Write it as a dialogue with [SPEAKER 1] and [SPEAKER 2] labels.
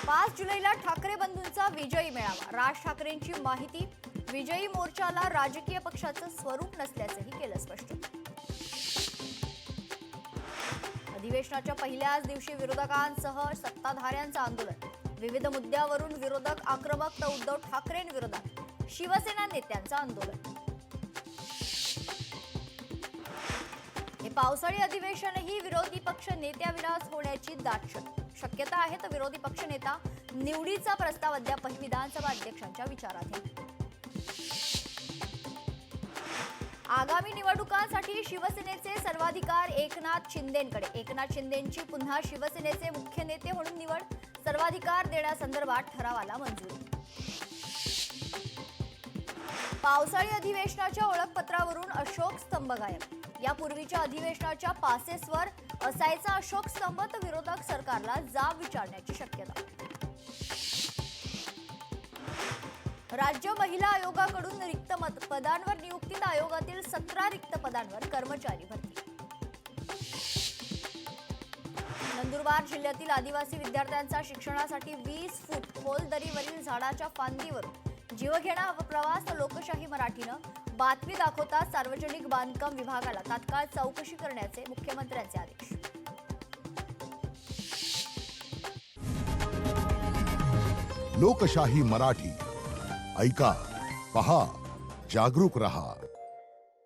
[SPEAKER 1] 5 जुलैला ठाकरे बंधूंचा विजयी मेळावा. राज ठाकरेंची माहिती. विजयी मोर्चाला राजकीय पक्षाचं स्वरूप नसल्याचंही केलं स्पष्ट. अधिवेशनाच्या पहिल्याच दिवशी विरोधकांसह सत्ताधाऱ्यांचं आंदोलन. विविध मुद्द्यावरून विरोधक आक्रमक तर उद्धव ठाकरेंविरोधात शिवसेना नेत्यांचं आंदोलन. हे पावसाळी अधिवेशनही विरोधी पक्ष नेत्याविनाच होण्याची दाट शक्यता आहे. तर विरोधी पक्ष नेता निवडीचा प्रस्ताव अद्यापही विधानसभा अध्यक्षांच्या विचारात आहे. आगामी निवडणुकांसाठी शिवसेनेचे सर्वाधिकार एकनाथ शिंदेंकडे. एकनाथ शिंदेंची पुन्हा शिवसेनेचे मुख्य नेते म्हणून निवड. सर्वाधिकार देण्यासंदर्भात ठरावाला मंजुरी. पावसाळी अधिवेशनाच्या ओळखपत्रावरून अशोक स्तंभ गायब. यापूर्वीच्या अधिवेशनाच्या पासेसवर असायचा अशोक स्तंभ. तर विरोधक सरकारला जाब विचारण्याची शक्यता. राज्य महिला आयोगाकडून रिक्त पदांवर नियुक्ती. आयोगातील 17 रिक्त पदांवर कर्मचारी भरती. नंदुरबार जिल्ह्यातील आदिवासी विद्यार्थ्यांचा शिक्षणासाठी 20 फूट खोल दरीवरील झाडाच्या फांदीवरून जीवघेणा प्रवास. लोकशाही मराठीनं बातमी दाखवता सार्वजनिक बांधकाम विभागाला तात्काळ चौकशी करण्याचे मुख्यमंत्र्यांचे आदेश.
[SPEAKER 2] लोकशाही मराठी ऐका, पहा, जागरूक रहा.